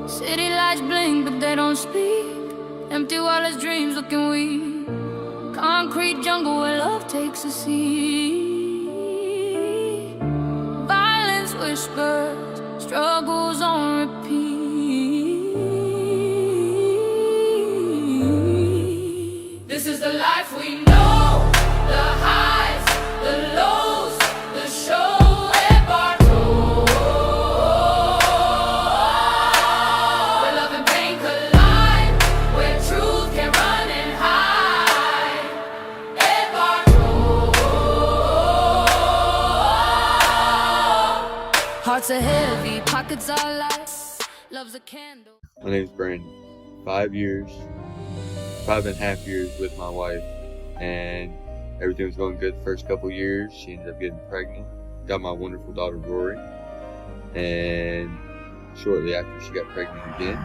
City lights blink, but they don't speak. Empty wallets, dreams looking weak. Concrete jungle where love takes a seat. Violence whispers, struggles on repeat. This is the life we know. The highs, the lows, the show. Hearts are heavy, pockets are light. Love's a candle. My name's Brandon. 5 and a half years with my wife, and everything was going good the first couple years. She ended up getting pregnant, got my wonderful daughter Rory, and shortly after she got pregnant again,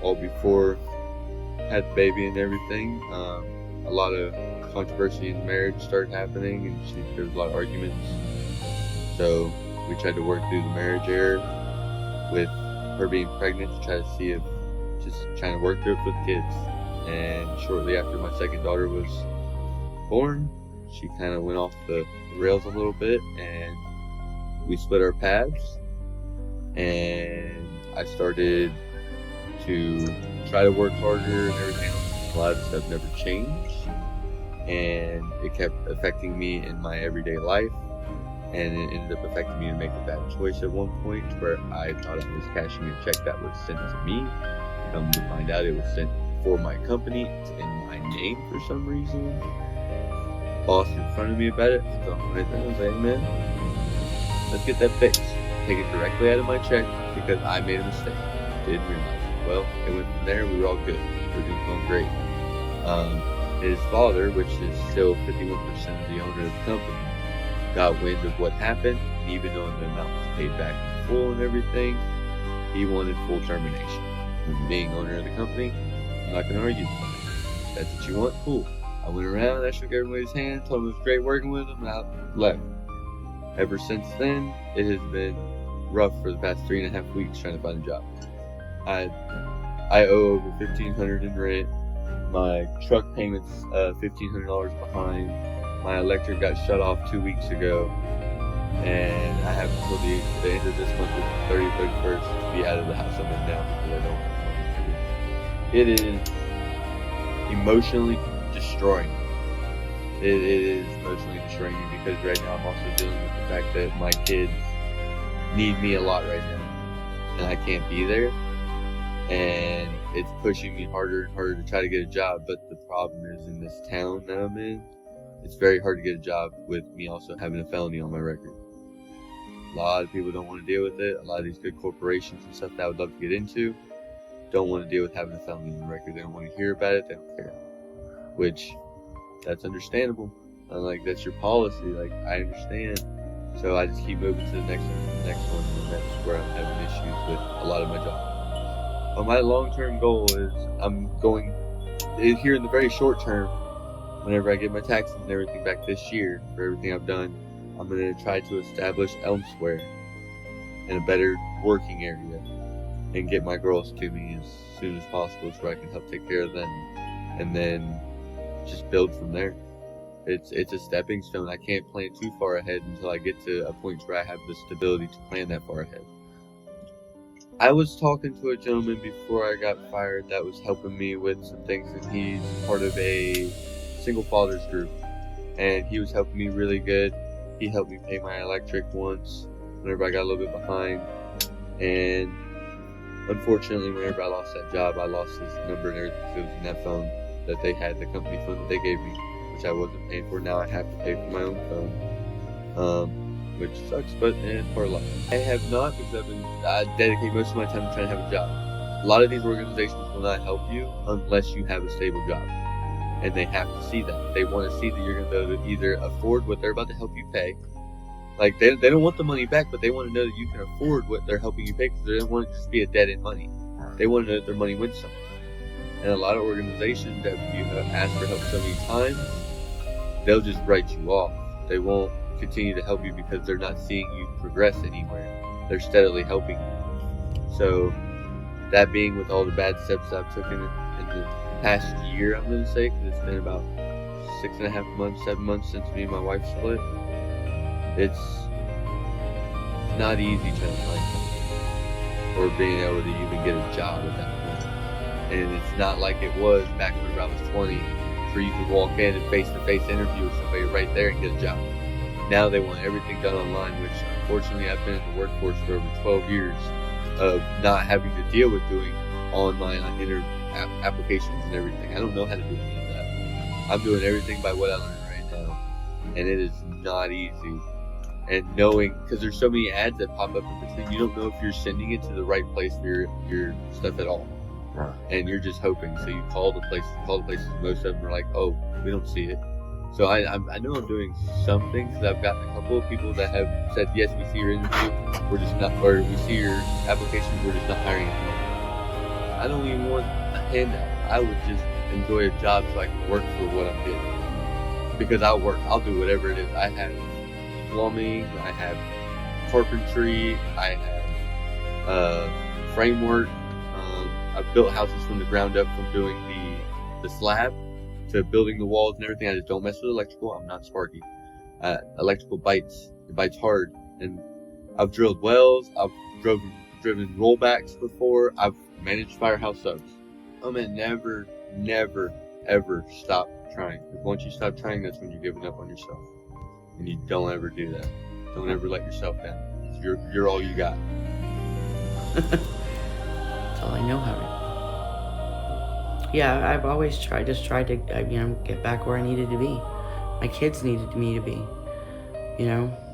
all before had the baby and everything, a lot of controversy in the marriage started happening, and there was a lot of arguments. So we tried to work through the marriage error with her being pregnant to try to see if, just trying to work through it with the kids. And shortly after my second daughter was born, she kind of went off the rails a little bit, and we split our paths. And I started to try to work harder and everything else. A lot of stuff never changed, and it kept affecting me in my everyday life. And it ended up affecting me to make a bad choice at one point where I thought I was cashing a check that was sent to me. Come to find out it was sent for my company. It's in my name for some reason. Boss in front of me about it. So I was like, hey man, let's get that fixed. Take it directly out of my check because I made a mistake. Didn't realize. Well, it went from there. We were all good. Everything's going great. His father, which is still 51% of the owner of the company, got wind of what happened, and even though the amount was paid back in full and everything, he wanted full termination. And being owner of the company, I'm not going to argue with him. That's what you want? Cool. I went around, I shook everybody's hand, told him it was great working with him, and I left. Ever since then, it has been rough for the past 3.5 weeks trying to find a job. I owe over $1,500 in rent. My truck payment's $1,500 behind. My electric got shut off 2 weeks ago, and I have until the end of this month, the 31st, to be out of the house I'm in now because I don't have money. It is emotionally destroying. It is emotionally destroying me because right now I'm also dealing with the fact that my kids need me a lot right now, and I can't be there, and it's pushing me harder and harder to try to get a job. But the problem is, in this town that I'm in, it's very hard to get a job with me also having a felony on my record. A lot of people don't want to deal with it. A lot of these big corporations and stuff that I would love to get into don't want to deal with having a felony on the record. They don't want to hear about it. They don't care. Which, that's understandable. Like, that's your policy. Like, I understand. So I just keep moving to the next one, and that's where I'm having issues with a lot of my job. But my long-term goal is here in the very short term. Whenever I get my taxes and everything back this year for everything I've done, I'm going to try to establish elsewhere in a better working area and get my girls to me as soon as possible so I can help take care of them, and then just build from there. It's a stepping stone. I can't plan too far ahead until I get to a point where I have the stability to plan that far ahead. I was talking to a gentleman before I got fired that was helping me with some things, and he's part of a single fathers group, and he was helping me really good. He helped me pay my electric once whenever I got a little bit behind, and unfortunately whenever I lost that job, I lost his number and everything. It was in that phone that they had, the company phone that they gave me, which I wasn't paying for. Now I have to pay for my own phone, which sucks, but it's part of life. I have not, because I've been dedicating most of my time to trying to have a job. A lot of these organizations will not help you unless you have a stable job. And they have to see that. They want to see that you're going to be able to either afford what they're about to help you pay. Like, they don't want the money back, but they want to know that you can afford what they're helping you pay, because they don't want it to just be a dead-end money. They want to know that their money went somewhere. And a lot of organizations that you have asked for help so many times, they'll just write you off. They won't continue to help you because they're not seeing you progress anywhere. They're steadily helping you. So that being with all the bad steps I've taken in the past year, I'm going to say, because it's been about 6.5 months, 7 months since me and my wife split. It's not easy to or being able to even get a job at that point. And it's not like it was back when I was 20, where you could walk in and face-to-face interview with somebody right there and get a job. Now they want everything done online, which unfortunately I've been in the workforce for over 12 years of not having to deal with doing online applications and everything. I don't know how to do any of that. I'm doing everything by what I learned right now, and it is not easy. And knowing, because there's so many ads that pop up in between, you don't know if you're sending it to the right place for your stuff at all. Right. And you're just hoping. So you call the places. Most of them are like, "Oh, we don't see it." So I know I'm doing something, because I've gotten a couple of people that have said, "Yes, we see your interview. We're just not, or we see your application. We're just not hiring you." I don't even want a handout. I would just enjoy a job so I can work for what I'm getting. Because I'll work. I'll do whatever it is. I have plumbing, I have carpentry, I have framework. I've built houses from the ground up, from doing the slab to building the walls and everything. I just don't mess with electrical. I'm not Sparky. Electrical bites. It bites hard. And I've drilled wells. I've driven rollbacks before. I've managed firehouse subs. Man, never, ever stop trying. Because once you stop trying, that's when you're giving up on yourself. And you don't ever do that. Don't ever let yourself down. You're all you got. That's all I know how to. Yeah, I've always tried to, get back where I needed to be. My kids needed me to be.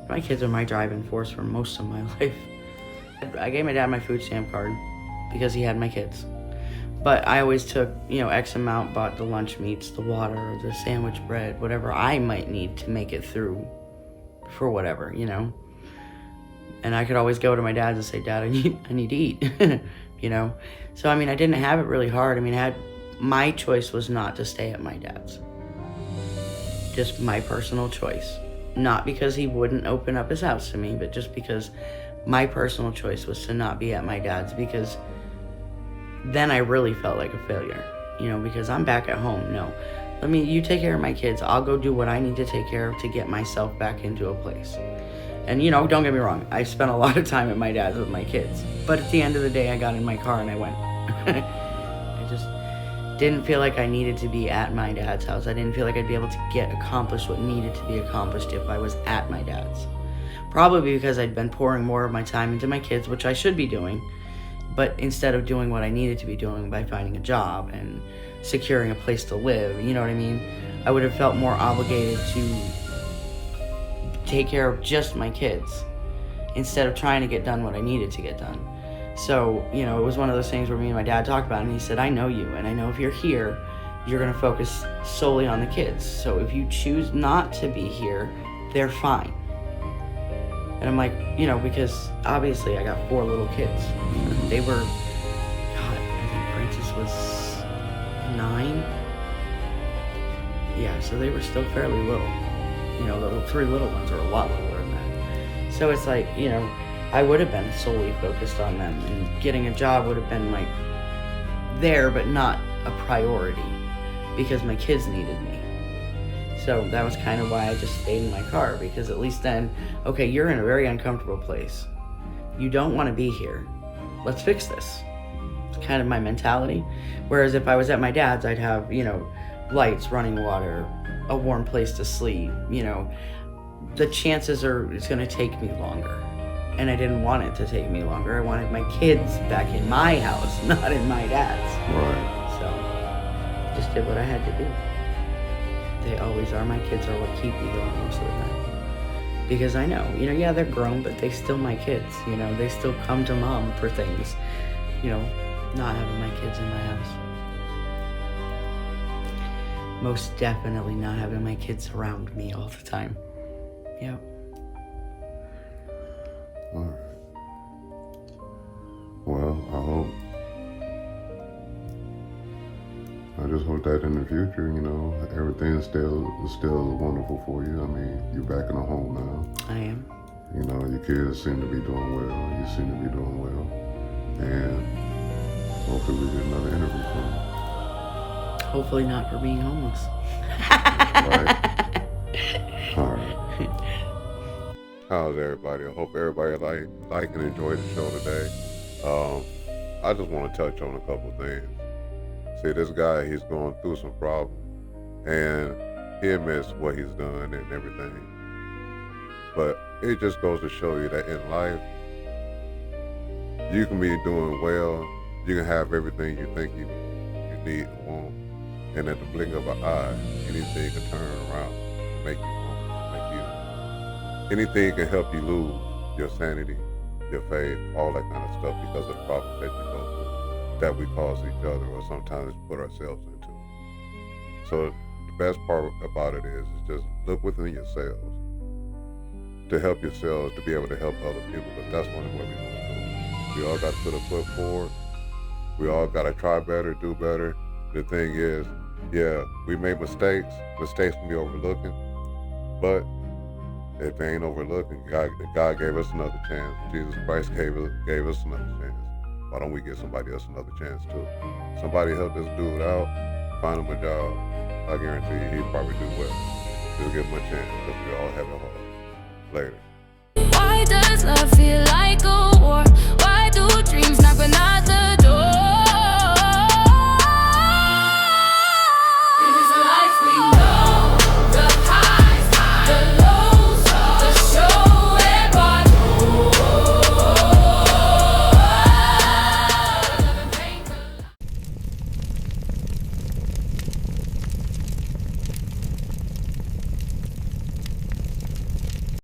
My kids are my driving force for most of my life. I gave my dad my food stamp card because he had my kids. But I always took, X amount, bought the lunch meats, the water, the sandwich bread, whatever I might need to make it through for whatever, And I could always go to my dad and say, "Dad, I need to eat," So, I didn't have it really hard. My choice was not to stay at my dad's. Just my personal choice. Not because he wouldn't open up his house to me, but just because my personal choice was to not be at my dad's, because then I really felt like a failure, because I'm back at home. No, you take care of my kids. I'll go do what I need to take care of to get myself back into a place. And, don't get me wrong. I spent a lot of time at my dad's with my kids. But at the end of the day, I got in my car and I went. I just didn't feel like I needed to be at my dad's house. I didn't feel like I'd be able to accomplish what needed to be accomplished if I was at my dad's. Probably because I'd been pouring more of my time into my kids, which I should be doing. But instead of doing what I needed to be doing by finding a job and securing a place to live, you know what I mean? I would have felt more obligated to take care of just my kids instead of trying to get done what I needed to get done. So, it was one of those things where me and my dad talked about it, and he said, "I know you, and I know if you're here, you're going to focus solely on the kids. So if you choose not to be here, they're fine." And I'm like, because obviously I got 4 little kids. They were, I think Francis was 9. Yeah, so they were still fairly little. The 3 little ones are a lot littler than that. So it's like, I would have been solely focused on them, and getting a job would have been there, but not a priority, because my kids needed me. So that was kind of why I just stayed in my car, because at least then, okay, you're in a very uncomfortable place. You don't want to be here. Let's fix this. It's kind of my mentality. Whereas if I was at my dad's, I'd have, lights, running water, a warm place to sleep. The chances are it's going to take me longer. And I didn't want it to take me longer. I wanted my kids back in my house, not in my dad's. Right. So just did what I had to do. They always are. My kids are what keep me going most of the time. Because I know, yeah, they're grown, but they still my kids. They still come to mom for things. Not having my kids in my house. Most definitely not having my kids around me all the time. Yep. All right. Well, I just hope that in the future, everything's still wonderful for you. You're back in a home now. I am. Your kids seem to be doing well. You seem to be doing well. hopefully we get another interview soon. Hopefully not for being homeless. Right. All right. How's everybody? I hope everybody like and enjoy the show today. I just want to touch on a couple things. See, this guy, he's going through some problems, and he admits what he's done and everything. But it just goes to show you that in life, you can be doing well, you can have everything you think you need and want, and at the blink of an eye, anything can turn around and make you want, make you. Anything can help you lose your sanity, your faith, all that kind of stuff because of the problems that you go through, that we cause each other or sometimes put ourselves into. So the best part about it is just look within yourselves to help yourselves to be able to help other people, because that's what we want to do. We all got to put a foot forward. We all got to try better, do better. The thing is, yeah, we make mistakes. Mistakes can be overlooking, but if they ain't overlooking, God gave us another chance. Jesus Christ gave us another chance. Why don't we give somebody else another chance too? Somebody help this dude out, find him a job. I guarantee you he'll probably do well. Just give him a chance because we all have it hard. Later. Why does love